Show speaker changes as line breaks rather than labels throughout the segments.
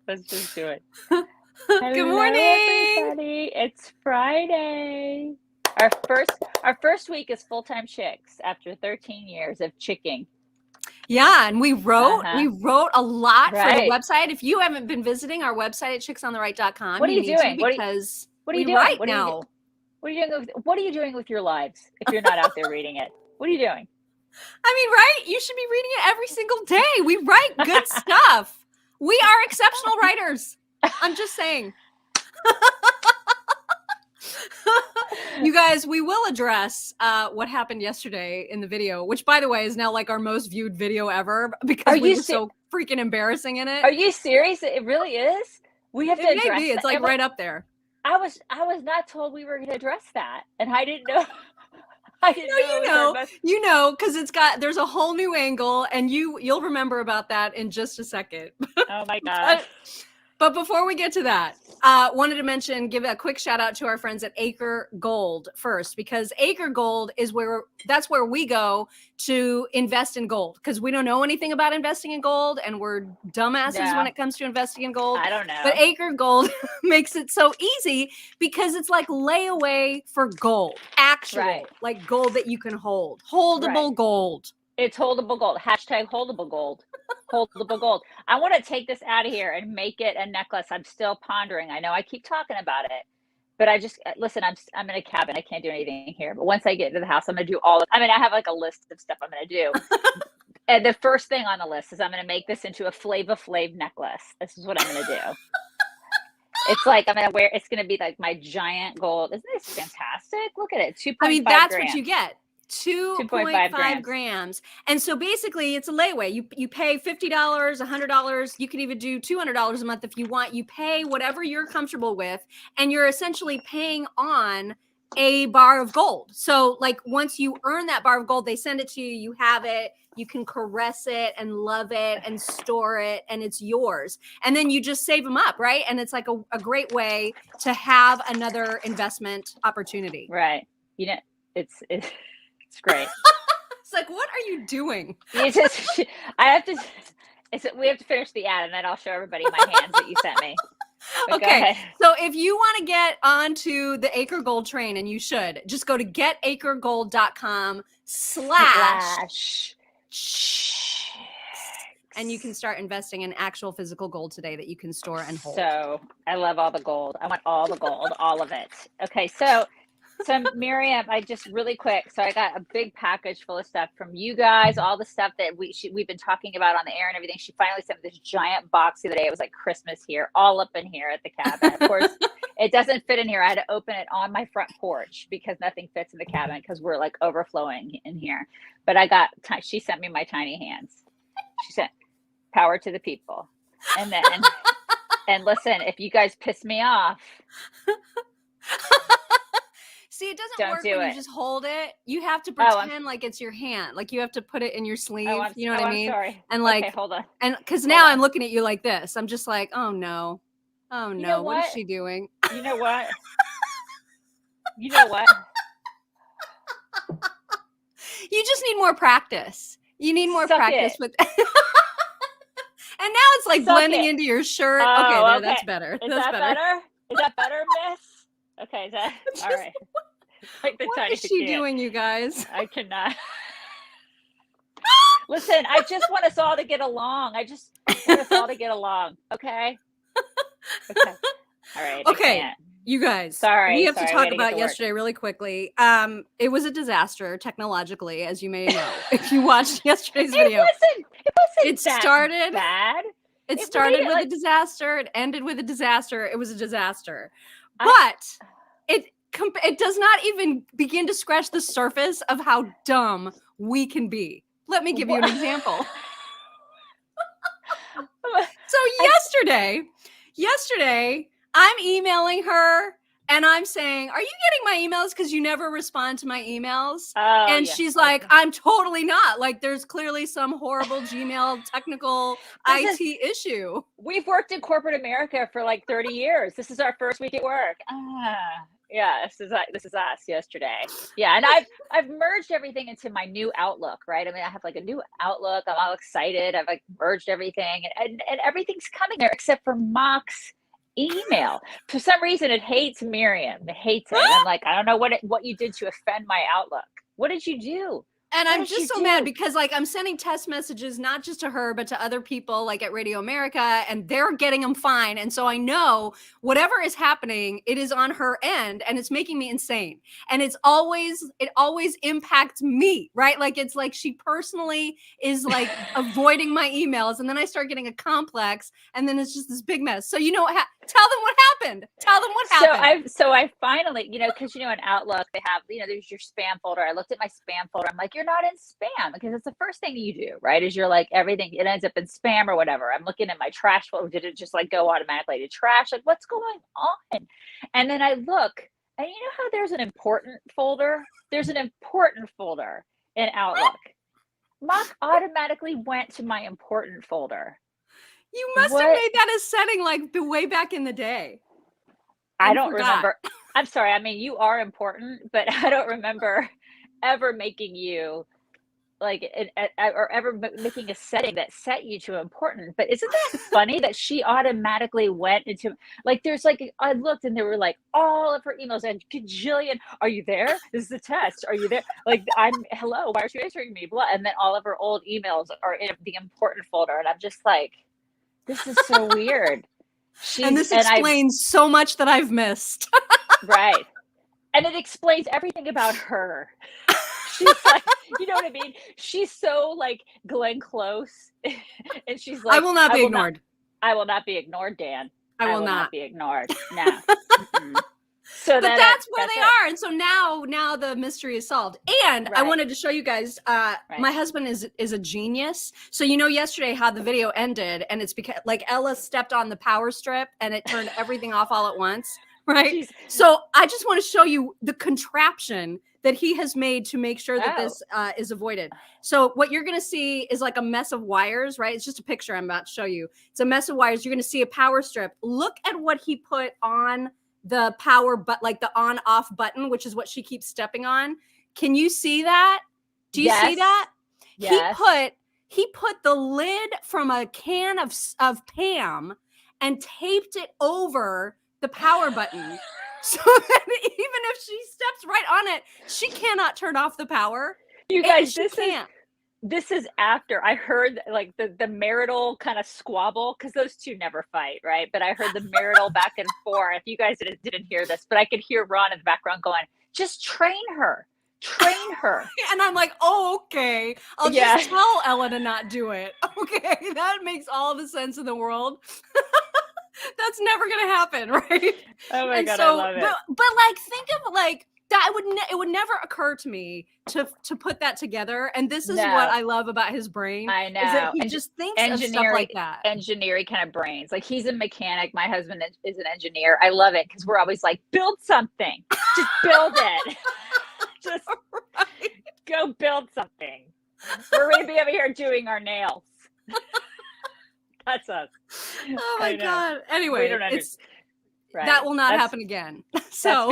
Let's just do it.
Good
Hello,
morning.
everybody. It's Friday. Our first week as full-time chicks after 13 years of chicking.
Yeah, and we wrote a lot for the
Right.
website. If you haven't been visiting our website at chicksontheright.com,
What are you
need
doing?
to because
What are you
we
doing?
write
What are you
now.
What are you doing with your lives if you're not out there reading it? What are you doing?
I mean, right? You should be reading it every single day. We write good stuff. We are exceptional writers. I'm just saying. You guys, we will address what happened yesterday in the video, which, by the way, is now like our most viewed video ever because we were so freaking embarrassing in it.
Are you serious? It really is? We have to address
Maybe it's like right up there.
I was not told we were going to address that, and I didn't know.
You know, because there's a whole new angle, and you'll remember about that in just a second.
Oh my God.
But before we get to that, wanted to give a quick shout out to our friends at Acre Gold first, because Acre Gold that's where we go to invest in gold, because we don't know anything about investing in gold, and we're dumbasses when it comes to investing in gold.
I don't know.
But Acre Gold makes it so easy because it's like layaway for gold, actual like gold that you can hold, holdable gold.
It's holdable gold. Hashtag holdable gold. Holdable gold. I want to take this out of here and make it a necklace. I'm still pondering. I know I keep talking about it, but I just listen. I'm in a cabin. I can't do anything here. But once I get into the house, I'm gonna do I have like a list of stuff I'm gonna do. And the first thing on the list is I'm gonna make this into a Flava Flav necklace. This is what I'm gonna do. It's like it's gonna be like my giant gold. Isn't this fantastic? Look at it. 2.5
I mean, that's
grams.
what you get. 2.5 grams. And so basically it's a layaway. You pay $50, $100. You can even do $200 a month if you want. You pay whatever you're comfortable with, and you're essentially paying on a bar of gold. So like once you earn that bar of gold, they send it to you, you have it, you can caress it and love it and store it, and it's yours. And then you just save them up, right? And it's like a great way to have another investment opportunity.
Right. You know, it's great.
It's like, what are you doing?
We have to finish the ad, and then I'll show everybody my hands that you sent me.
Okay. So if you want to get onto the Acre Gold train, and you should, just go to getacregold.com/ and you can start investing in actual physical gold today that you can store and hold.
So I love all the gold. I want all the gold, all of it. Okay. So Miriam, I just really quick. So I got a big package full of stuff from you guys, all the stuff that we've been talking about on the air and everything. She finally sent me this giant box the other day. It was like Christmas here, all up in here at the cabin. Of course, it doesn't fit in here. I had to open it on my front porch because nothing fits in the cabin because we're like overflowing in here. But she sent me my tiny hands. She sent power to the people. And then, and listen, if you guys piss me off.
See, it doesn't work when you just hold it. You have to pretend like it's your hand. Like you have to put it in your sleeve. You know what I mean?
I'm sorry.
And like,
okay, hold on.
And because now I'm looking at you like this. I'm just like, oh no. Oh no. You know what is she doing?
You know what? You know what?
You just need more practice. You need more practice with. And now it's like blending into your shirt. Okay, that's better.
Is that better? Is that better, miss? Okay, is that all right?
Like what is she doing, you guys?
I cannot. Listen, I just want us all to get along. Okay? Okay. All right.
Okay. You guys.
Sorry.
We have to talk about yesterday really quickly. It was a disaster technologically, as you may know, if you watched yesterday's video.
It started
bad. It started with a disaster. It ended with a disaster. It was a disaster. But it does not even begin to scratch the surface of how dumb we can be. Let me give you an example. So yesterday, I'm emailing her and I'm saying, are you getting my emails? Because you never respond to my emails. And she's like, I'm totally not. Like, there's clearly some horrible Gmail technical IT issue.
We've worked in corporate America for like 30 years. This is our first week at work. Yeah, this is us yesterday. Yeah, and I've merged everything into my new Outlook, right? I mean, I have like a new Outlook. I'm all excited. I've like merged everything, and everything's coming there except for Mock's email. For some reason, it hates Miriam. It hates it. And I'm like, I don't know what you did to offend my Outlook. What did you do?
And
What
I'm
did
just
you
so
do?
mad because like I'm sending test messages, not just to her, but to other people like at Radio America, and they're getting them fine. And so I know whatever is happening, it is on her end and it's making me insane. And it always impacts me, right? Like it's like she personally is like avoiding my emails. And then I start getting a complex and then it's just this big mess. So you know what? Tell them what happened. Tell them what happened.
So I finally, because in Outlook they have, there's your spam folder. I looked at my spam folder. I'm like, you're not in spam, because it's the first thing you do, right? Is you're like, everything, it ends up in spam or whatever. I'm looking at my trash folder. Did it just like go automatically to trash? Like, what's going on? And then I look, and you know how there's an important folder? There's an important folder in Outlook. Mock automatically went to my important folder.
You must have made that a setting like way back in the day.
I don't remember. I'm sorry. I mean, you are important, but I don't remember ever making you like or ever making a setting that set you to important. But isn't that funny that she automatically went into like, there's like, I looked and there were like all of her emails and gajillion, are you there? This is the test. Are you there? Like, hello, why aren't you answering me? Blah. And then all of her old emails are in the important folder. And I'm just like, this is so weird.
And this explains so much that I've missed.
Right. And it explains everything about her. She's like, you know what I mean? She's so like Glenn Close. And she's like,
I will not be ignored.
I will not be ignored, Dan.
I will not
be ignored. No.
But that's where they are. And so now the mystery is solved. And I wanted to show you guys, my husband is a genius. So yesterday how the video ended, and it's because like Ella stepped on the power strip and it turned everything off all at once. Right. Jeez. So I just want to show you the contraption that he has made to make sure that this is avoided. So what you're going to see is like a mess of wires, right? It's just a picture I'm about to show you. It's a mess of wires. You're going to see a power strip. Look at what he put on the power, but like the on off button, which is what she keeps stepping on. Can you see that? Do you see that? Yes. He put the lid from a can of Pam and taped it over the power button. So that even if she steps right on it, she cannot turn off the power.
You guys, this is after I heard like the marital kind of squabble, because those two never fight, right? But I heard the marital back and forth. You guys didn't hear this, but I could hear Ron in the background going, just train her.
And I'm like, oh, okay. I'll just tell Ella to not do it. Okay, that makes all the sense in the world. That's never gonna happen, right?
Oh my God, I love it.
But like, think of like that. It would never occur to me to put that together. And this is what I love about his brain.
I know.
Is that he just thinks of stuff like that.
Engineering kind of brains. Like, he's a mechanic. My husband is an engineer. I love it because we're always like, build something. Just build it. Just go build something. We're going to be over here doing our nails. That's us.
Oh my God. Anyway, that will not happen again. So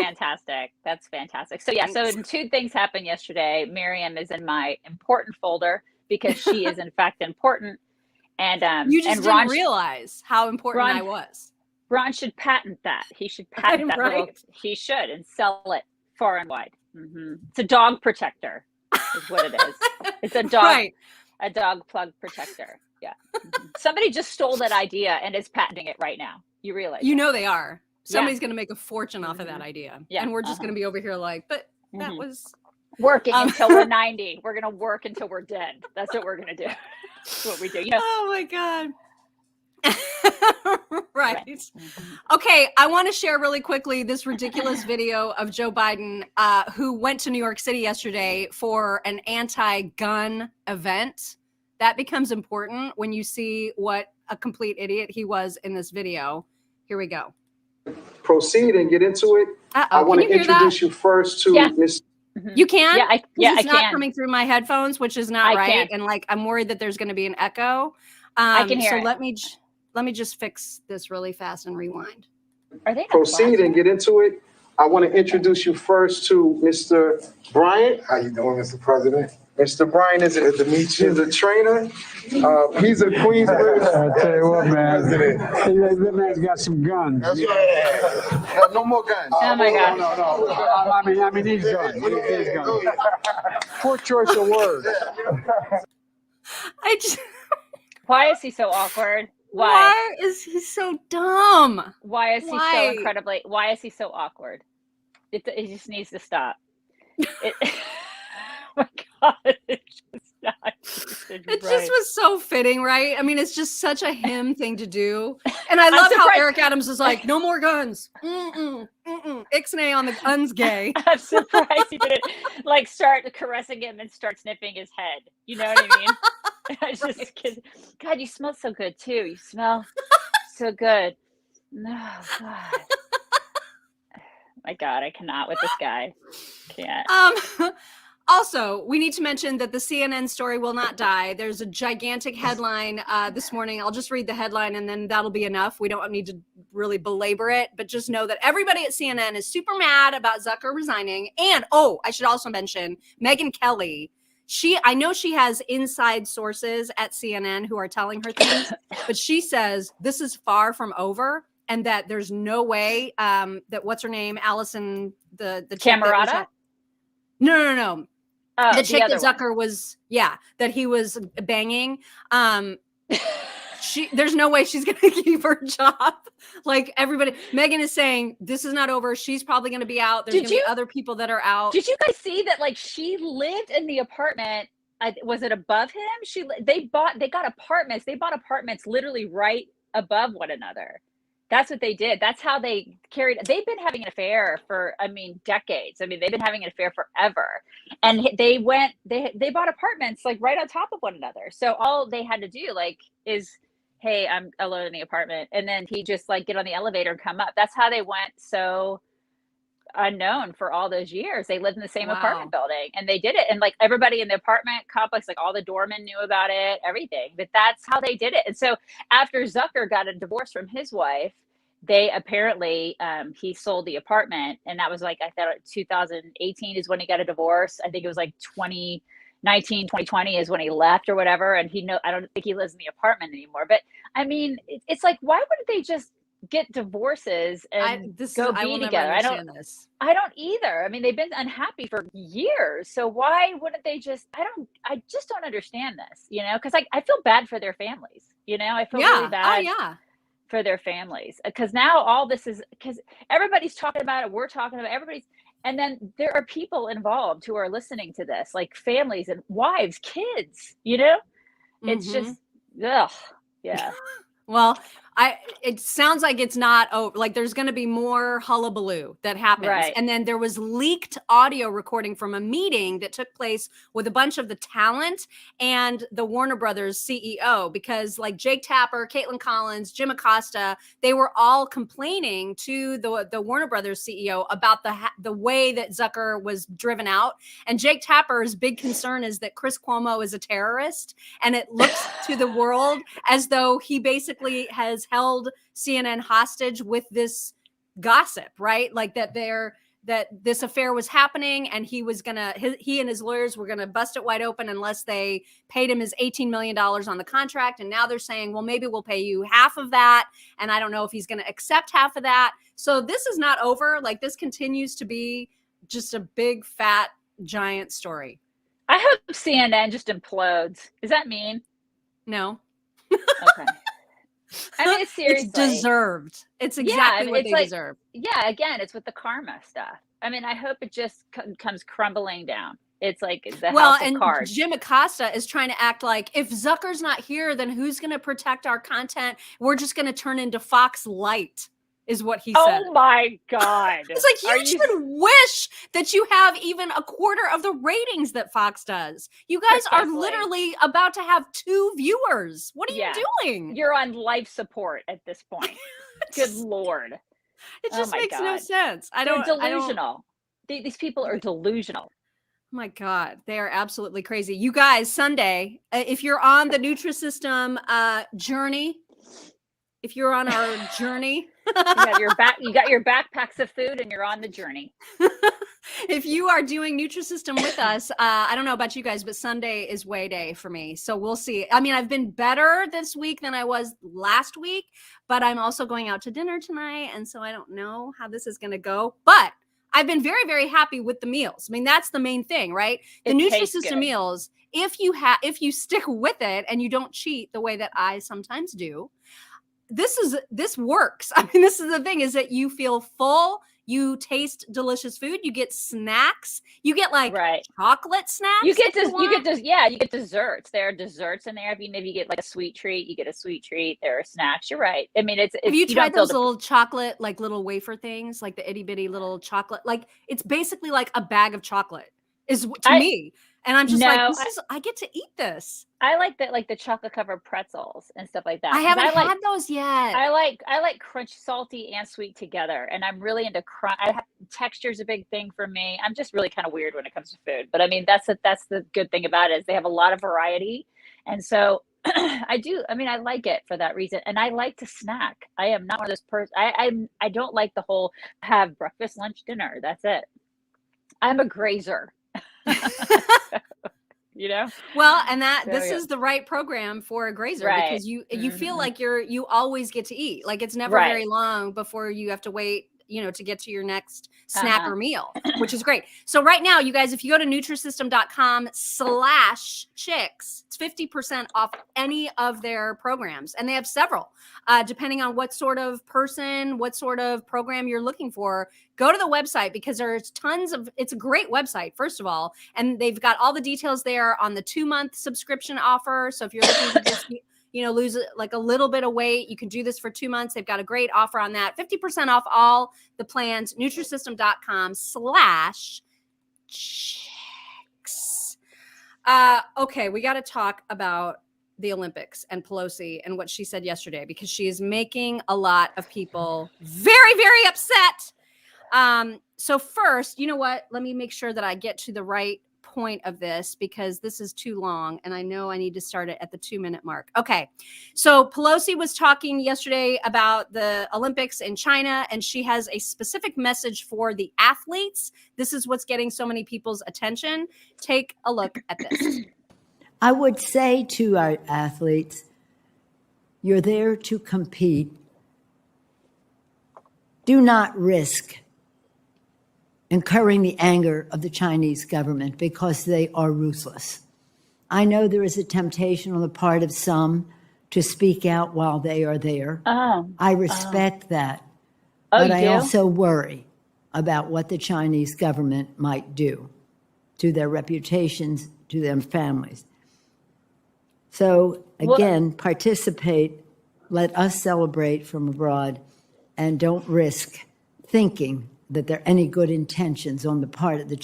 That's fantastic. So so two things happened yesterday. Miriam is in my important folder because she is in fact important. And
you just didn't realize how important I was.
Ron should patent that. He should patent that. Right. He should, and sell it far and wide. Mm-hmm. It's a dog protector, is what it is. It's a dog, a dog plug protector. Yeah. Mm-hmm. Somebody just stole that idea and is patenting it right now. You realize?
They are. Somebody's going to make a fortune off of that idea. Yeah. And we're just going to be over here like, but that was
working until we're 90. We're going to work until we're dead. That's what we're going to do. That's what we do.
Oh my God. Right. Okay. I want to share really quickly this ridiculous video of Joe Biden, who went to New York City yesterday for an anti-gun event. That becomes important when you see what a complete idiot he was in this video. Here we go.
Proceed and get into it. I want to introduce you first to Miss.
You can?
Yeah,
it's not coming through my headphones, which is not right. And like, I'm worried that there's going to be an echo.
I can hear it.
Let me just fix this really fast and rewind.
Are they
proceed and get into it? I want to introduce you first to Mr. Bryant.
How you doing, Mr. President?
Mr. Bryant is a trainer. He's a Queensbridge.
I tell you what, man. That man's got some guns.
That's right. No more guns.
Oh my gosh.
No. I mean, these guns. These guns. Poor choice of words.
Why is he so awkward?
Why is he so dumb?
Why is he so incredibly? Why is he so awkward? It just needs to stop. Oh my God, it's just not.
It just was so fitting, right? I mean, it's just such a him thing to do. And I love how Eric Adams is like, no more guns. Ixnay on the guns gay.
I'm surprised he didn't like start caressing him and start sniffing his head. You know what I mean? I just, God, you smell so good too. You smell so good. No, God. My God, I cannot with this guy. Can't.
Also, we need to mention that the CNN story will not die. There's a gigantic headline this morning. I'll just read the headline and then that'll be enough. We don't need to really belabor it, but just know that everybody at CNN is super mad about Zucker resigning. And, I should also mention Megyn Kelly. I know she has inside sources at CNN who are telling her things, but she says this is far from over and that there's no way that what's her name, Allison, the
Camerata?
No. The chick that Zucker was, that he was banging. There's no way she's going to keep her job. Like everybody, Megyn is saying this is not over. She's probably going to be out. There's going to be other people that are out.
Did you guys see that? Like she lived in the apartment. Was it above him? They got apartments. They bought apartments literally right above one another. That's what they did. That's how they carried. They've been having an affair for, decades. They've been having an affair forever. And they bought apartments like right on top of one another. So all they had to do is, hey, I'm alone in the apartment. And then he just get on the elevator and come up. That's how they went so unknown for all those years. They lived in the same apartment building and they did it. And everybody in the apartment complex, all the doormen knew about it, everything, but that's how they did it. And so after Zucker got a divorce from his wife, they apparently, he sold the apartment. And that was I thought 2018 is when he got a divorce. I think it was 2019, 2020 is when he left or whatever. And I don't think he lives in the apartment anymore, but it's why wouldn't they just get divorces and go be together? I don't either. They've been unhappy for years. So why wouldn't they just, I just don't understand this, because I feel bad for their families. I feel really bad for their families because now all this is because everybody's talking about it. We're talking about and then there are people involved who are listening to this, families and wives, kids, it's just, ugh. Yeah.
Well, it sounds like it's not over. There's going to be more hullabaloo that happens. Right. And then there was leaked audio recording from a meeting that took place with a bunch of the talent and the Warner Brothers CEO, because Jake Tapper, Caitlin Collins, Jim Acosta, they were all complaining to the Warner Brothers CEO about the way that Zucker was driven out. And Jake Tapper's big concern is that Chris Cuomo is a terrorist, and it looks to the world as though he basically has held CNN hostage with this gossip, right? That this affair was happening and he and his lawyers were gonna bust it wide open unless they paid him his $18 million on the contract. And now they're saying, well, maybe we'll pay you half of that. And I don't know if he's gonna accept half of that. So this is not over. This continues to be just a big, fat, giant story.
I hope CNN just implodes. Does that mean?
No.
Okay. Seriously.
It's deserved. It's exactly what they deserve.
Yeah, again, it's with the karma stuff. I hope it just comes crumbling down. It's the house of cards.
Jim Acosta is trying to act like if Zucker's not here, then who's going to protect our content? We're just going to turn into Fox Light. Is what he said.
Oh my God.
It's you should wish that you have even a quarter of the ratings that Fox does. You guys are literally about to have 2 viewers. What are you doing?
You're on life support at this point. Good Lord.
It just makes no sense.
They're delusional. These people are delusional.
Oh my God, they are absolutely crazy. You guys, Sunday, if you're on the Nutrisystem journey, if you're on our journey.
You got your backpacks of food and you're on the journey.
If you are doing Nutrisystem with us, I don't know about you guys, but Sunday is way day for me. So we'll see. I mean, I've been better this week than I was last week, but I'm also going out to dinner tonight. And so I don't know how this is going to go, but I've been very, very happy with the meals. I mean, that's the main thing, right? The Nutrisystem meals, if you stick with it and you don't cheat the way that I sometimes do, this works. I mean, this is the thing, is that you feel full, you taste delicious food, you get snacks, you get like chocolate snacks.
You get desserts. There are desserts in there. If you get like a sweet treat, you get a sweet treat. There are snacks. You're right. I mean,
have you tried those little chocolate, like little wafer things, like the itty bitty little chocolate? Like it's basically like a bag of chocolate is to me. And I'm just I get to eat this.
I like that, like the chocolate covered pretzels and stuff like that.
I haven't had those yet.
I like crunch, salty and sweet together. And I'm really into crunch. Texture's a big thing for me. I'm just really kind of weird when it comes to food. But I mean, that's the good thing about it, is they have a lot of variety. And so I like it for that reason. And I like to snack. I am not one of those persons. I don't like the whole have breakfast, lunch, dinner. That's it. I'm a grazer.
Well, and this is the right program for a grazer, because you feel like you always get to eat. Like it's never very long before you have to wait, to get to your next snack or meal, which is great. So right now, you guys, if you go to Nutrisystem.com/chicks, it's 50% off any of their programs. And they have several, depending on what sort of person, what sort of program you're looking for. Go to the website, because there's it's a great website, first of all. And they've got all the details there on the 2-month subscription offer. So if you're looking to just lose like a little bit of weight, you can do this for 2 months. They've got a great offer on that. 50% off all the plans. Nutrisystem.com/chicks. Okay, we got to talk about the Olympics and Pelosi and what she said yesterday, because she is making a lot of people very, very upset. So first, you know what? Let me make sure that I get to the right point of this, because this is too long and I know I need to start it at the 2-minute mark. Okay. So Pelosi was talking yesterday about the Olympics in China, and she has a specific message for the athletes. This is what's getting so many people's attention. Take a look at this.
I would say to our athletes, you're there to compete. Do not risk incurring the anger of the Chinese government, because they are ruthless. I know there is a temptation on the part of some to speak out while they are there. I respect that. But I also worry about what the Chinese government might do to their reputations, to their families. So again, participate, let us celebrate from abroad, and don't risk thinking that there are any good intentions on the part of the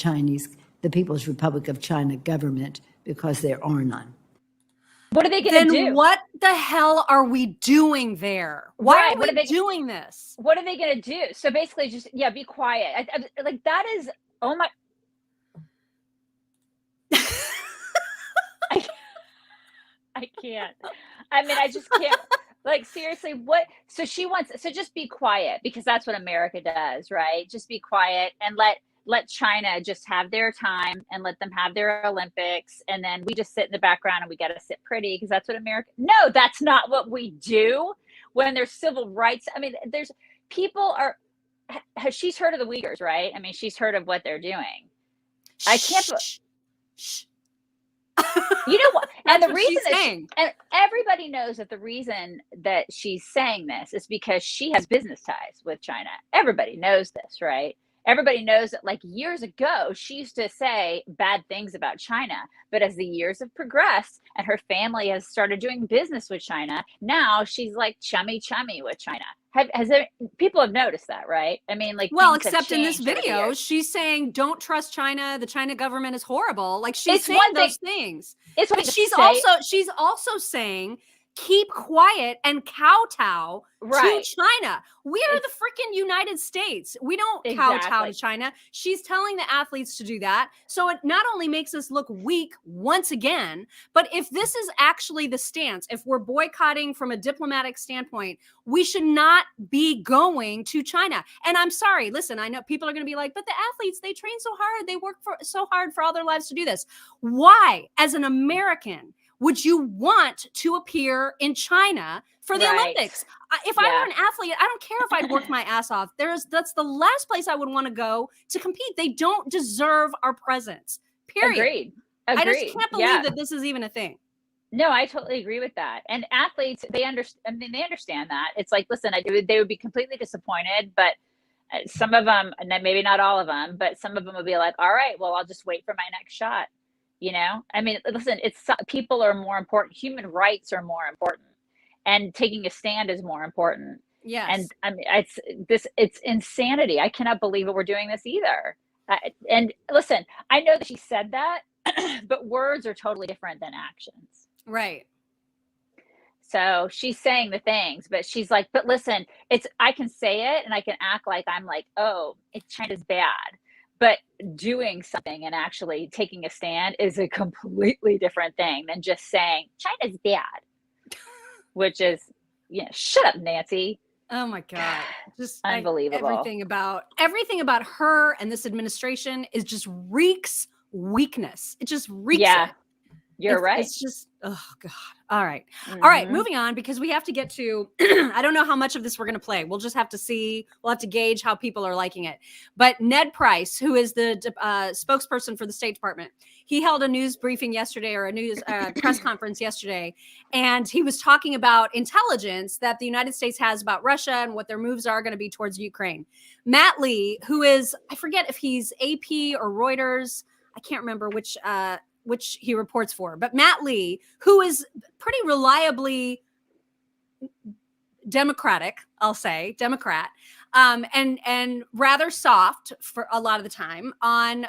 People's Republic of China government, because there are none.
What are they going to do?
Then what the hell are we doing there? Why are we doing this?
What are they going to do? So basically just, be quiet. Like that is, oh my. I can't. I mean, I just can't. Like, seriously, what? So she wants, so just be quiet, because that's what America does, right? Just be quiet and let China just have their time and let them have their Olympics. And then we just sit in the background and we got to sit pretty, because that's what America, no, that's not what we do when there's civil rights. I mean, she's heard of the Uyghurs, right? I mean, she's heard of what they're doing. I can't. You know what? And the reason and everybody knows that the reason that she's saying this is because she has business ties with China. Everybody knows this, right? Everybody knows that, like, years ago, she used to say bad things about China. But as the years have progressed and her family has started doing business with China, now she's like chummy with China. People have noticed that, right? I mean, like,
well, except in this video, she's saying, don't trust China. The China government is horrible. Like, she's saying those things. But she's also saying keep quiet and kowtow
Right.
to China. We are the freaking United States. We don't kowtow to China. She's telling the athletes to do that. So it not only makes us look weak once again, but if this is actually the stance, if we're boycotting from a diplomatic standpoint, we should not be going to China. And I'm sorry, listen, I know people are going to be like, but the athletes, they train so hard. They work so hard for all their lives to do this. Why, as an American, would you want to appear in China for the Olympics? If I were an athlete, I don't care if I'd worked my ass off. That's the last place I would want to go to compete. They don't deserve our presence. Period.
Agreed.
I just can't believe that this is even a thing.
No, I totally agree with that. And athletes, they understand that. It's like, listen, they would be completely disappointed, but some of them, and maybe not all of them, but some of them would be like, all right, well, I'll just wait for my next shot. You know, I mean, listen, people are more important. Human rights are more important, and taking a stand is more important.
Yes.
And I mean, it's insanity. I cannot believe that we're doing this either. And listen, I know that she said that, but words are totally different than actions.
Right.
So she's saying the things, but she's like, but listen, I can say it and I can act like I'm like, oh, China's bad. But doing something and actually taking a stand is a completely different thing than just saying China's bad, which is, shut up, Nancy.
Oh my God. Just
unbelievable.
Everything about her and this administration is just reeks weakness. It just reeks.
Yeah.
It.
You're right.
It's just, oh God. All right. Mm-hmm. All right. Moving on, because we have to get to, I don't know how much of this we're going to play. We'll just have to see. We'll have to gauge how people are liking it. But Ned Price, who is the spokesperson for the State Department, he held a news briefing yesterday, or a news press conference yesterday. And he was talking about intelligence that the United States has about Russia and what their moves are going to be towards Ukraine. Matt Lee, who is, I forget if he's AP or Reuters, I can't remember which he reports for, but Matt Lee, who is pretty reliably Democratic, I'll say Democrat, and rather soft for a lot of the time on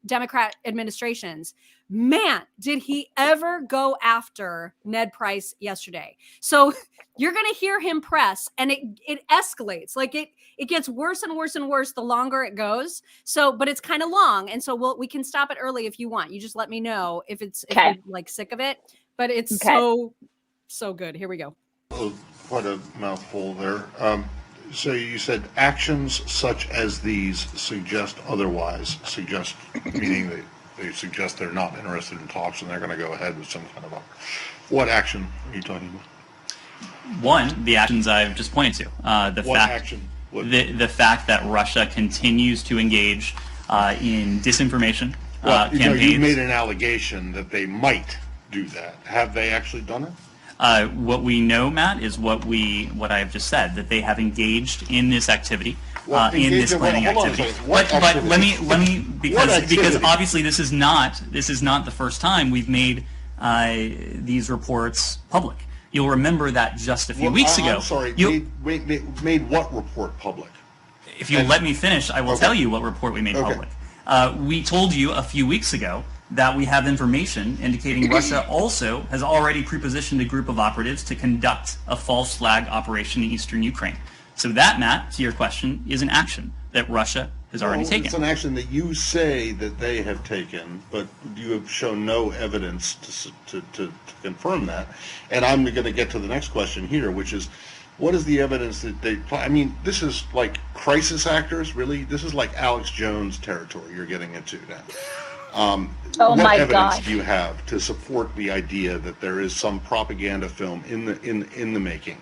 Democrat administrations. Man, did he ever go after Ned Price yesterday? So you're going to hear him press, and it escalates. Like it gets worse and worse and worse the longer it goes. So, but it's kind of long, and so we can stop it early if you want. You just let me know if you're like sick of it. But it's so good. Here we go.
Oh, quite a mouthful there. So you said actions such as these suggest otherwise. Suggest meaning that they suggest they're not interested in talks and they're going to go ahead with some kind of what action are you talking about?
One, the actions I've just pointed to. The fact that Russia continues to engage in disinformation campaigns.
You made an allegation that they might do that. Have they actually done it?
What we know, Matt, is what I've just said, that they have engaged in this activity, in this planning activity. But let me because obviously this is not the first time we've made these reports public. You'll remember that just a few weeks ago.
I'm sorry, made what report public?
If you'll let me finish, I will tell you what report we made public. We told you a few weeks ago that we have information indicating Russia also has already prepositioned a group of operatives to conduct a false flag operation in eastern Ukraine. So that, Matt, to your question, is an action that Russia has already taken.
It's an action that you say that they have taken, but you have shown no evidence to confirm that. And I'm going to get to the next question here, which is, what is the evidence that they, I mean, this is like crisis actors, really? This is like Alex Jones territory you're getting into now. What evidence do you have to support the idea that there is some propaganda film in the making?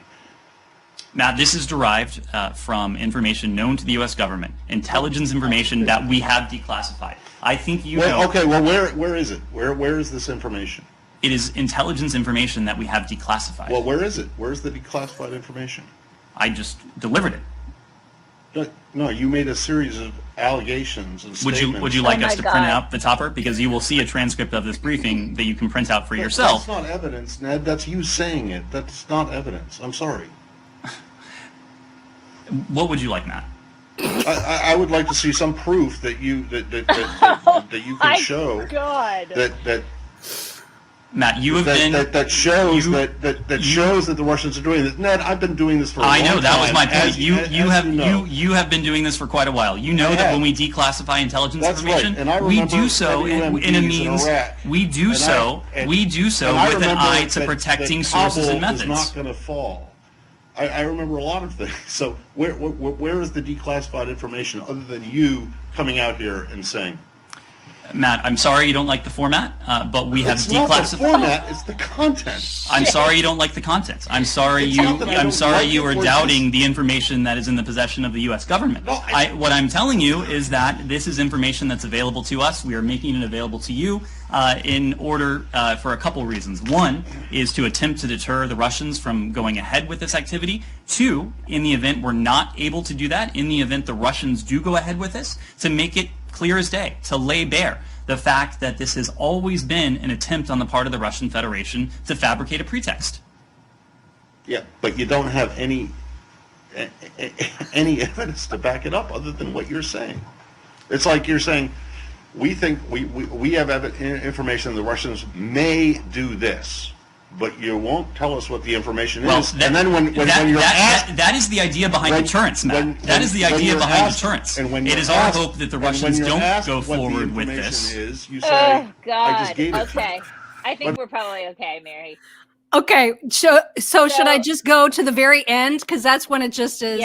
Matt, this is derived from information known to the U.S. government, intelligence information that we have declassified. I think you know.
Okay, well, where is it? Where is this information?
It is intelligence information that we have declassified.
Well, where is it? Where's the declassified information?
I just delivered it.
No, you made a series of allegations and statements.
Would you like us to print out the topper? Because you will see a transcript of this briefing that you can print out for yourself.
That's not evidence, Ned. That's you saying it. That's not evidence. I'm sorry.
What would you like, Matt?
I would like to see some proof that you that you can show that
Matt, you have been
that shows that the Russians are doing this. Ned, I've been doing this for a long time.
I know, that was my point. You
You
have been doing this for quite a while. You know that when we declassify intelligence information,
right. And
we do so in a means. We do so with an eye to protecting sources and methods.
Is not going to fall. I remember a lot of things. So where is the declassified information other than you coming out here and saying?
Matt, I'm sorry you don't like the format, but we have declassified.
It's not the format; it's the content.
I'm sorry you don't like the content. I'm sorry you are doubting the information that is in the possession of the U.S. government.
No,
what I'm telling you is that this is information that's available to us. We are making it available to you in order for a couple reasons. One is to attempt to deter the Russians from going ahead with this activity. Two, in the event we're not able to do that, in the event the Russians do go ahead with this, to make it clear as day, to lay bare the fact that this has always been an attempt on the part of the Russian Federation to fabricate a pretext.
Yeah, but you don't have any evidence to back it up other than what you're saying. It's like you're saying, we think we have information the Russians may do this, but you won't tell us what the information is.
And then when you're asked, that is the idea behind deterrence, Matt. That is the idea behind deterrence. It is our hope that the Russians don't go forward with this.
You say,
oh God.
I just gave it.
Okay, I think we're probably okay, Mary.
Okay, so should I just go to the very end, because that's when it just is?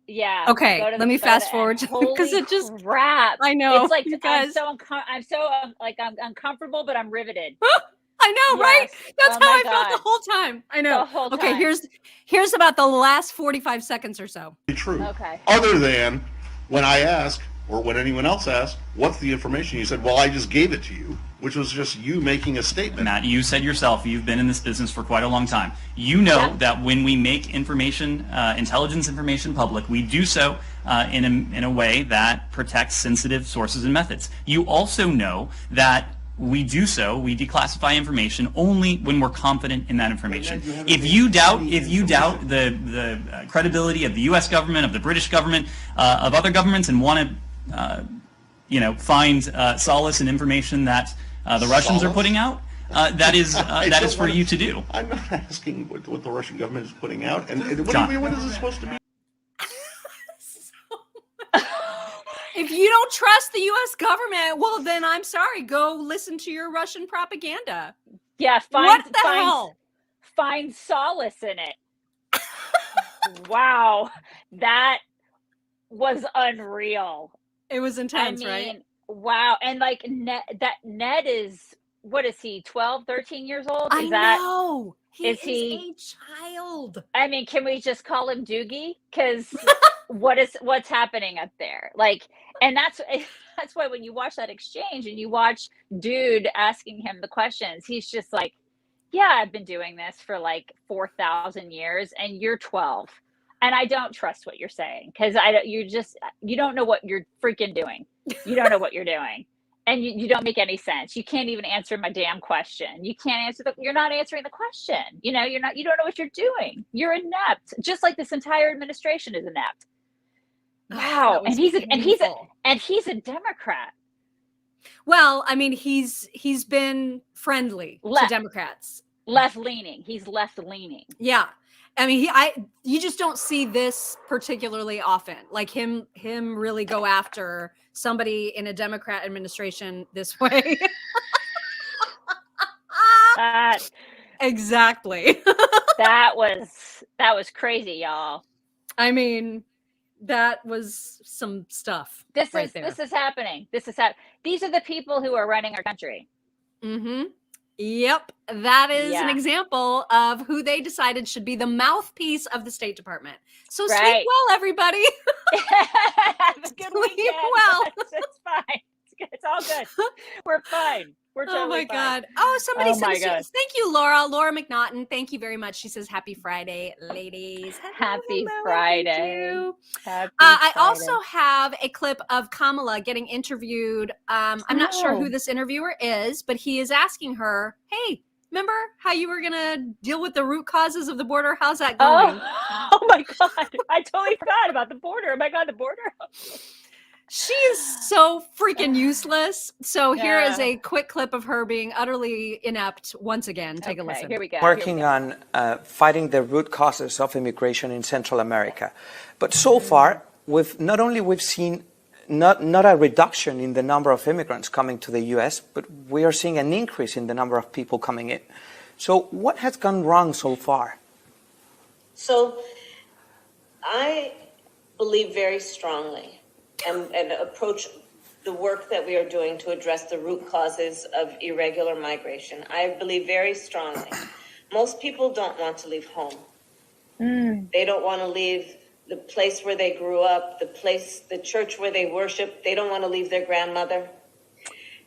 Yeah.
Okay, let me fast forward because it just
crap.
I know.
It's like
you guys.
I'm so uncomfortable, but I'm riveted.
I know, right? That's how I felt the whole time. I know.
The whole time.
Okay, here's about the last 45 seconds or so.
True.
Okay.
Other than when I ask, or when anyone else asks, what's the information? You said, well, I just gave it to you, which was just you making a statement.
Matt, you said yourself, you've been in this business for quite a long time. You know that when we make information, intelligence information public, we do so in a way that protects sensitive sources and methods. You also know that we declassify information only when we're confident in that information. If you doubt the credibility of the U.S. government, of the British government, of other governments, and want to, find solace in information that the Russians are putting out, that is for you to do.
I'm not asking what the Russian government is putting out, and what is it supposed to be?
If you don't trust the U.S. government, well, then I'm sorry. Go listen to your Russian propaganda.
Yeah,
what the hell?
Find solace in it. Wow, that was unreal.
It was intense, right?
Wow, and like Ned is, what is he, 12, 13 years old?
I know. He is a child.
I mean, can we just call him Doogie? Because what's happening up there? Like, and that's why when you watch that exchange and you watch dude asking him the questions, he's just like, yeah, I've been doing this for like 4,000 years and you're 12. And I don't trust what you're saying because you don't know what you're freaking doing. You don't know what you're doing. And you don't make any sense. You can't even answer my damn question. You can't answer you're not answering the question. You don't know what you're doing. You're inept. Just like this entire administration is inept. Wow. And he's a Democrat.
Well, I mean, he's been friendly to Democrats.
Left leaning. He's left leaning.
Yeah. I mean, you just don't see this particularly often. Like him really go after somebody in a Democrat administration this way. Exactly.
that was crazy, y'all.
I mean, that was some stuff. This
is happening. These are the people who are running our country.
Mm-hmm. Yep. That is an example of who they decided should be the mouthpiece of the State Department. So sleep well, everybody.
Have a good weekend.
Sleep well.
It's fine. It's all good. We're fine. We're totally fine.
God. Oh, somebody says, thank you, Laura. Laura McNaughton. Thank you very much. She says, happy Friday, ladies.
Happy Friday.
I also have a clip of Kamala getting interviewed. I'm not sure who this interviewer is, but he is asking her, hey, remember how you were going to deal with the root causes of the border? How's that going?
Oh my God. I totally forgot about the border. Oh my God, the border.
She is so freaking useless. So here is a quick clip of her being utterly inept once again. Take a listen.
Here we go.
Working on fighting the root causes of immigration in Central America. But so far, we've seen not a reduction in the number of immigrants coming to the U.S., but we are seeing an increase in the number of people coming in. So what has gone wrong so far?
So I believe very strongly and approach the work that we are doing to address the root causes of irregular migration. I believe very strongly. Most people don't want to leave home. They don't want to leave the place where they grew up, the church where they worship. They don't want to leave their grandmother.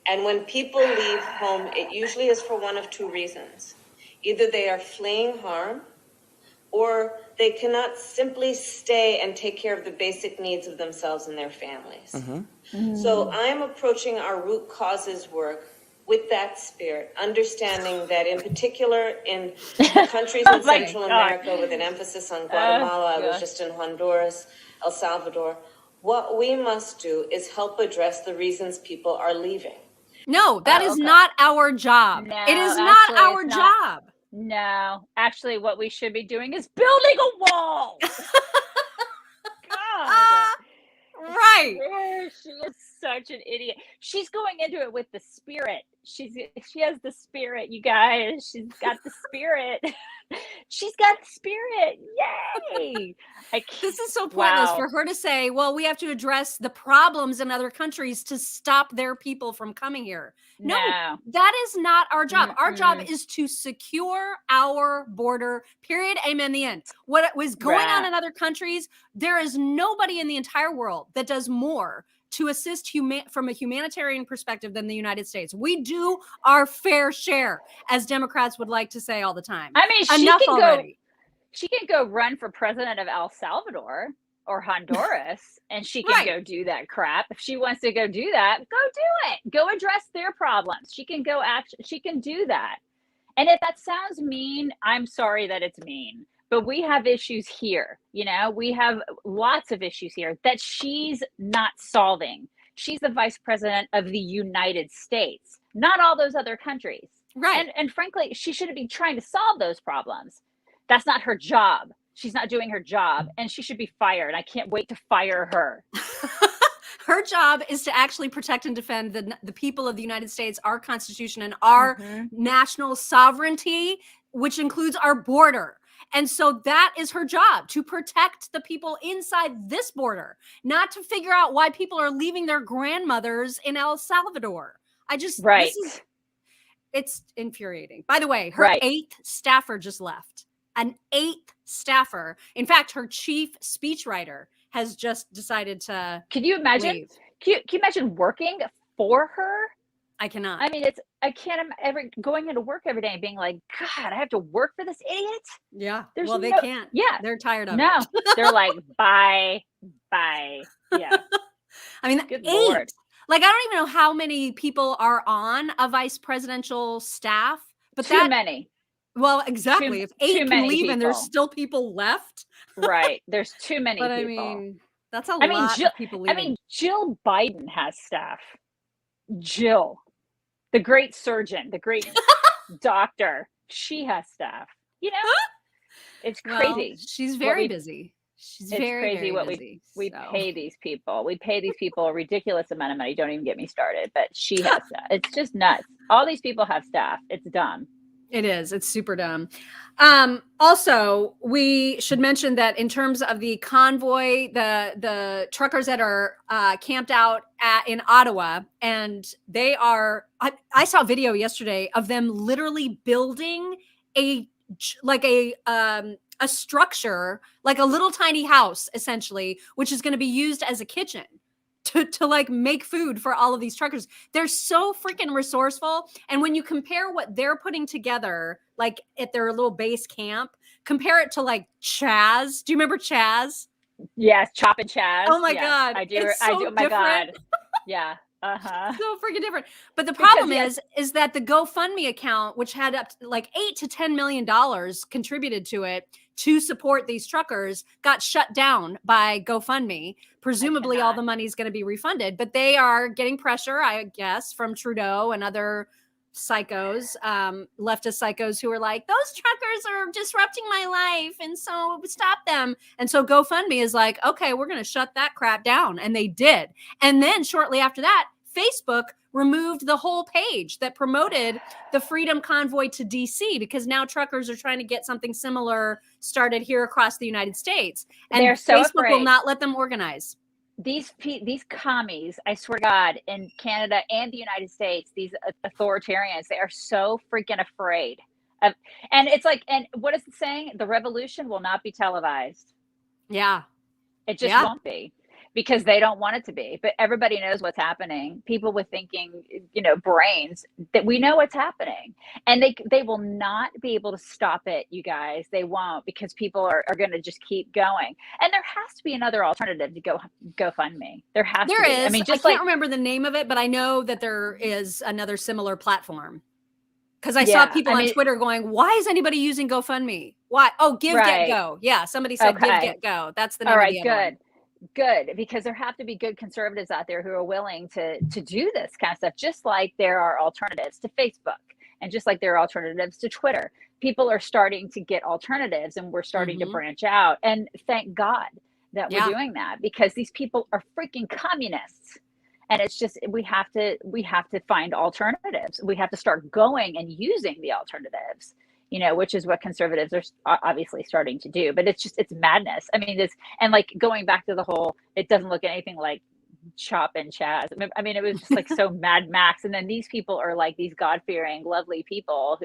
And when people leave home, it usually is for one of two reasons. Either they are fleeing harm, or they cannot simply stay and take care of the basic needs of themselves and their families. So I'm approaching our root causes work with that spirit, understanding that in particular in countries in Central America, with an emphasis on Guatemala, I was just in Honduras, El Salvador, what we must do is help address the reasons people are leaving.
No, that is not our job.
No,
it is not our job.
No, actually, what we should be doing is building a wall. God.
Right.
She is such an idiot. She's going into it with the spirit. She has the spirit, you guys. She's got the spirit. She's got the spirit. Yay.
This is so pointless for her to say, well, we have to address the problems in other countries to stop their people from coming here. No, that is not our job. Our job is to secure our border, period. Amen. The end. What was going on in other countries, there is nobody in the entire world that does more to assist from a humanitarian perspective than the United States. We do our fair share, as Democrats would like to say all the time.
I mean, she can go run for president of El Salvador or Honduras, and she can go do that crap. If she wants to go do that, go do it. Go address their problems. She can she can do that. And if that sounds mean, I'm sorry that it's mean. But we have issues here, we have lots of issues here that she's not solving. She's the vice president of the United States, not all those other countries.
Right.
And frankly, she shouldn't be trying to solve those problems. That's not her job. She's not doing her job, and she should be fired. I can't wait to fire her.
Her job is to actually protect and defend the people of the United States, our Constitution, and our national sovereignty, which includes our border. And so that is her job, to protect the people inside this border, not to figure out why people are leaving their grandmothers in El Salvador. It's infuriating. By the way, her 8th staffer just left. An 8th staffer. In fact, her chief speechwriter has just decided to
Can you imagine?
leave.
Can you imagine working for her?
I cannot.
I mean, I can't ever going into work every day and being like, God, I have to work for this idiot.
Yeah.
There's
they can't.
Yeah.
They're tired of it.
No, they're like, bye. Yeah.
I mean,
Good
8.
Lord.
Like, I don't even know how many people are on a vice presidential staff, but
Too many.
Well, exactly. If 8 can leave and there's
people.
still people left.
Right. There's too many
But
people.
I mean, that's a lot of people leaving.
Jill Biden has staff. Jill, the great surgeon, the great doctor, she has staff. It's crazy.
Well, she's very busy. She's very
crazy what
busy,
we pay these people. We pay these people a ridiculous amount of money. Don't even get me started. But she has staff. It's just nuts. All these people have staff. It's dumb.
It is. It's super dumb. Also, we should mention that in terms of the convoy, the truckers that are camped out in Ottawa, and they are, I saw a video yesterday of them literally building a structure, like a little tiny house, essentially, which is going to be used as a kitchen to like make food for all of these truckers. They're so freaking resourceful. And when you compare what they're putting together, like at their little base camp, compare it to like Chaz. Do you remember Chaz?
Yes, Chop and Chaz.
Oh my God.
I do.
It's so
I do. Oh my
different.
God. Yeah.
So freaking different. But the problem is that the GoFundMe account, which had up to like $8 to $10 million contributed to it, to support these truckers got shut down by GoFundMe. Presumably all the money is going to be refunded, but they are getting pressure, I guess, from Trudeau and other psychos, leftist psychos who are like, those truckers are disrupting my life, and so stop them. And so GoFundMe is like, okay, we're going to shut that crap down. And they did. And then shortly after that, Facebook removed the whole page that promoted the Freedom Convoy to DC, because now truckers are trying to get something similar started here across the United States. And
they're so
Facebook
afraid.
will not let them organize.
These commies, I swear to God, in Canada and the United States, these authoritarians, they are so freaking afraid of, and it's like, and what is it saying? The revolution will not be televised.
Yeah.
It just won't be, because they don't want it to be. But everybody knows what's happening. People with thinking, brains, that we know what's happening, and they will not be able to stop it, you guys. They won't, because people are going to just keep going. And there has to be another alternative to GoFundMe. There has to be.
Is.
I mean,
I can't remember the name of it, but I know that there is another similar platform. Because I saw people on Twitter going, why is anybody using GoFundMe? Why? Oh, Give, Get, Go. Yeah, somebody said Give, Get, Go. That's the name of the other one.
Good, because there have to be good conservatives out there who are willing to do this kind of stuff, just like there are alternatives to Facebook, and just like there are alternatives to Twitter. People are starting to get alternatives, and we're starting to branch out. And thank God that we're doing that, because these people are freaking communists. And it's just, we have to find alternatives. We have to start going and using the alternatives, which is what conservatives are obviously starting to do. But it's madness. I mean, and like going back to the whole, it doesn't look anything like Chop and Chaz. I mean, it was just like so Mad Max. And then these people are like these God-fearing, lovely people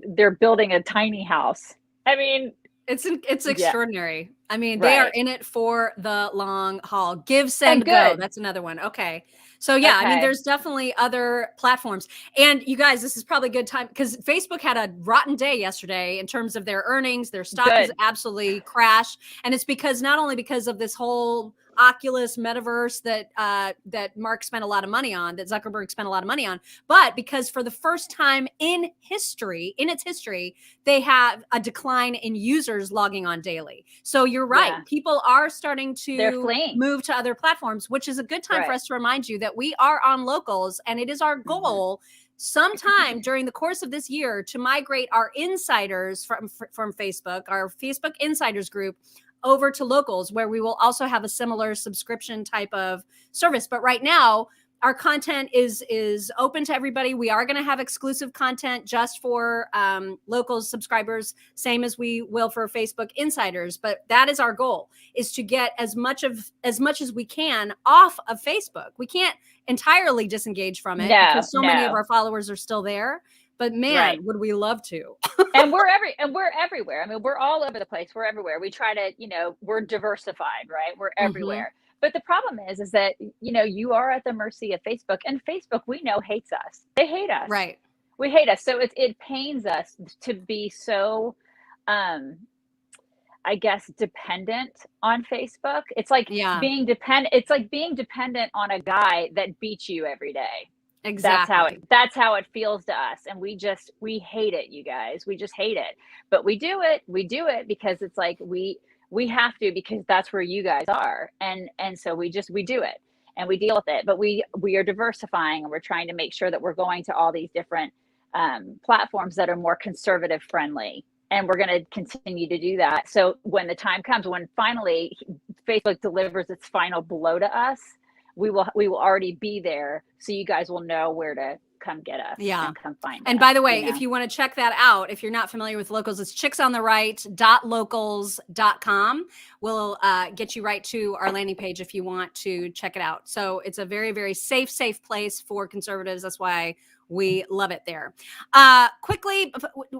they're building a tiny house. I mean,
it's extraordinary. I mean, they are in it for the long haul. Give, Send, Go. That's another one. Okay. So I mean, there's definitely other platforms. And you guys, this is probably a good time, because Facebook had a rotten day yesterday in terms of their earnings. Their stock has absolutely crashed. And it's not only because of this whole Oculus metaverse that Mark spent a lot of money on, that Zuckerberg spent a lot of money on, but because for the first time in its history, they have a decline in users logging on daily. So you're right. Yeah. People are starting to move to other platforms, which is a good time for us to remind you that we are on Locals, and it is our goal sometime during the course of this year to migrate our insiders from Facebook, our Facebook insiders group, over to Locals, where we will also have a similar subscription type of service. But right now, our content is open to everybody. We are going to have exclusive content just for Locals subscribers, same as we will for Facebook insiders. But that is our goal, is to get as much as we can off of Facebook. We can't entirely disengage from it, because so many of our followers are still there. But man, would we love to.
And we're everywhere. I mean, we're all over the place. We're everywhere. We try to, we're diversified, right? We're everywhere. But the problem is that, you are at the mercy of Facebook, and Facebook, we know, hates us. They hate us.
Right.
We hate us. So it pains us to be so, I guess, dependent on Facebook. It's like being dependent. It's like being dependent on a guy that beats you every day.
Exactly.
That's how it feels to us. And we hate it, you guys. We just hate it. But we do it because it's like we have to, because that's where you guys are. And so we do it, and we deal with it. But we are diversifying, and we're trying to make sure that we're going to all these different platforms that are more conservative friendly. And we're going to continue to do that. So when the time comes, when finally Facebook delivers its final blow to us, we will already be there, so you guys will know where to come get us. And come find us.
And by the way, if you want to check that out, if you're not familiar with Locals, it's chicksontheright.locals.com. We'll get you right to our landing page if you want to check it out. So it's a very, very safe place for conservatives. That's why we love it there. Quickly,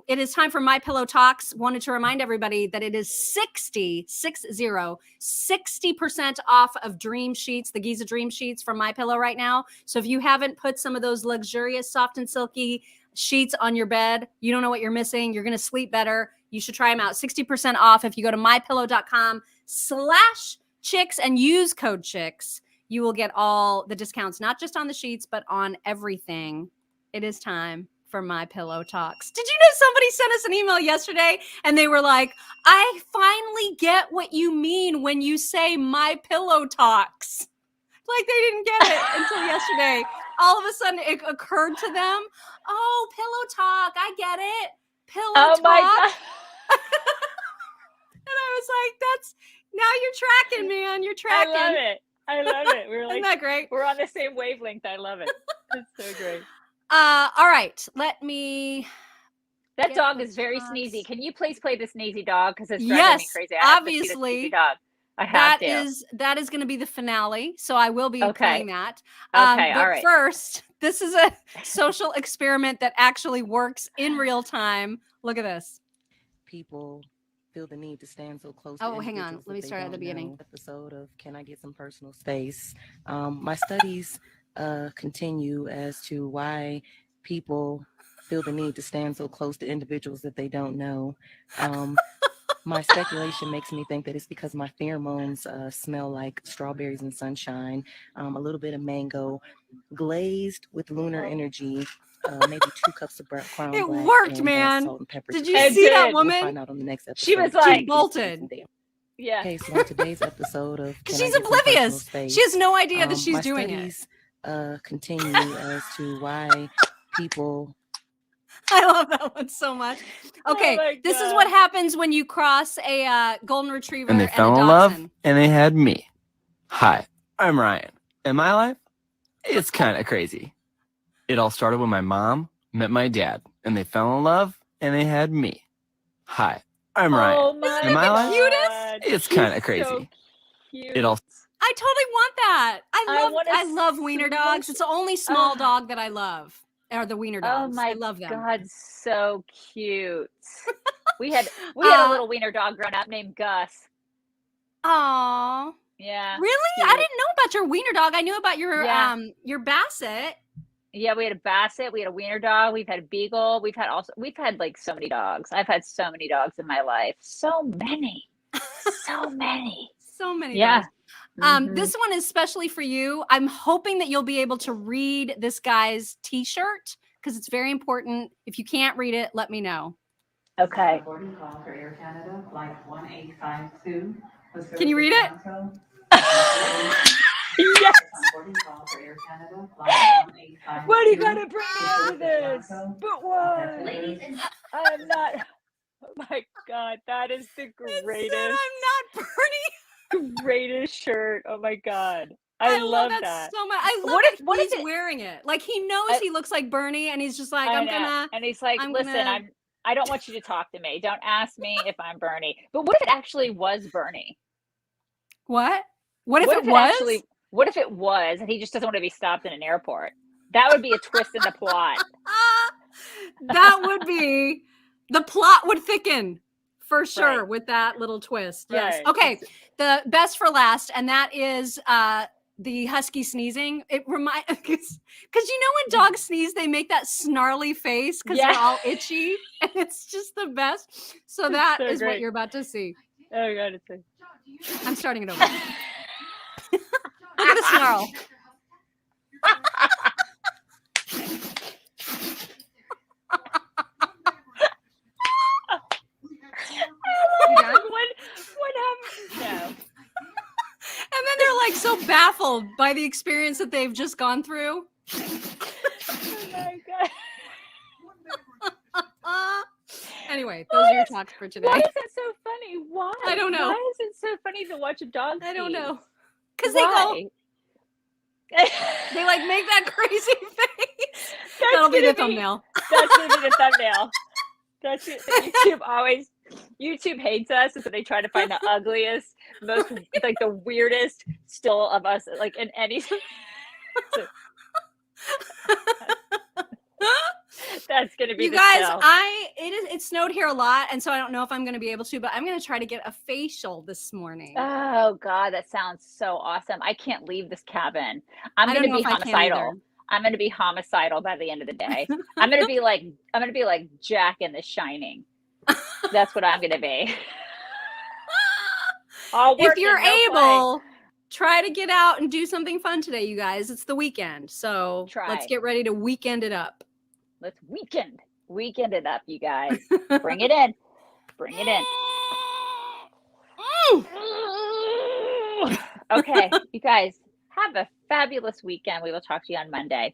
it is time for My Pillow Talks. Wanted to remind everybody that it is 60% off of Dream Sheets, the Giza Dream Sheets from My Pillow right now. So if you haven't put some of those luxurious, soft and silky sheets on your bed, you don't know what you're missing. You're going to sleep better. You should try them out. 60% off if you go to mypillow.com/chicks and use code chicks. You will get all the discounts, not just on the sheets, but on everything. It is time for My Pillow Talks. Did you know somebody sent us an email yesterday and they were like, I finally get what you mean when you say My Pillow Talks. Like they didn't get it until yesterday. All of a sudden it occurred to them, oh, Pillow Talk, I get it. Pillow Talk.
My God.
And I was like, now you're tracking, man. You're tracking.
I love it. We were like,
isn't that great?
We're on the same wavelength. I love it. It's so great.
All right. Let me.
That dog is very sneezy. Can you please play the sneezy dog? Because it's driving me crazy. I
Obviously.
have to see the sneezy dog. I have
that is going to be the finale. So I will be playing that.
Okay.
But
all right.
First, this is a social experiment that actually works in real time. Look at this.
People feel the need to stand so close.
Oh, hang on. Let me start at the beginning.
Episode of Can I Get Some Personal Space? My studies continue as to why people feel the need to stand so close to individuals that they don't know. My speculation makes me think that it's because my pheromones smell like strawberries and sunshine, a little bit of mango, glazed with lunar energy. Maybe 2 cups of crown
it
black
worked,
and
man.
Salt and pepper.
Did you see that woman?
We'll find out on the next episode.
She was like,
she bolted.
Yeah.
Okay, so on today's episode of
she's oblivious. She has no idea that she's doing it.
Continue as to why people.
I love that one so much. Okay, this is what happens when you cross a golden retriever
and they fell in love, and they had me. Hi, I'm Ryan. In my life, it's kind of crazy. It all started when my mom met my dad, and they fell in love, and they had me. Hi, I'm Ryan. In my life, it's kind of crazy.
So cute.
I totally want that. I love wiener dogs. It's the only small dog that I love. Are the wiener dogs.
Oh my
I love them.
God, so cute. we had a little wiener dog growing up named Gus.
Aw.
Yeah.
Really?
Cute.
I didn't know about your wiener dog. I knew about your Basset.
Yeah, we had a Basset, we had a wiener dog, we've had a beagle, we've had like so many dogs. I've had so many dogs in my life. So many. So many.
So many
dogs.
This one is especially for you. I'm hoping that you'll be able to read this guy's t-shirt because it's very important. If you can't read it, let me know.
Okay.
Can you read it?
Yes. What are you gonna bring me out of this? But what? I'm not. Oh my God, that is the greatest.
I'm not Bernie.
Greatest shirt. Oh my God. I love that
so much. I love that he's wearing it. Like he knows he looks like Bernie and he's just like,
and he's like, listen, I don't want you to talk to me. Don't ask me if I'm Bernie. But what if it actually was Bernie?
What? What if it was?
What if it was and he just doesn't want to be stopped in an airport? That would be a twist in the plot.
That would be, the plot would thicken for sure with that little twist. Yes. Okay. The best for last, and that is the husky sneezing. It reminds, because you know when dogs sneeze, they make that snarly face because they're all itchy, and it's just the best. So that is what you're about to see.
Oh God, it's
I'm starting it over. Look at the snarl.
What happened? No.
And then they're like so baffled by the experience that they've just gone through.
Oh my God.
Anyway, those are your talks for today.
Why is it so funny? Why?
I don't know.
Why is it so funny to watch a dog sneeze?
I don't know. Because they go. They like make that crazy face. That'll be the thumbnail.
That's gonna be the thumbnail. That's it. YouTube hates us, and so they try to find the ugliest, most like the weirdest still of us, like in any. That's gonna be
you guys. It snowed here a lot, and so I don't know if I'm gonna be able to, but I'm gonna try to get a facial this morning.
Oh God, that sounds so awesome! I can't leave this cabin. I'm gonna be homicidal. I'm gonna be homicidal by the end of the day. I'm gonna be like Jack in The Shining. That's what I'm gonna be.
If you're able, try to get out and do something fun today, you guys. It's the weekend, so let's get ready to weekend it up.
Let's weekend it up, you guys. Bring it in. Bring it in. Okay, you guys have a fabulous weekend. We will talk to you on Monday.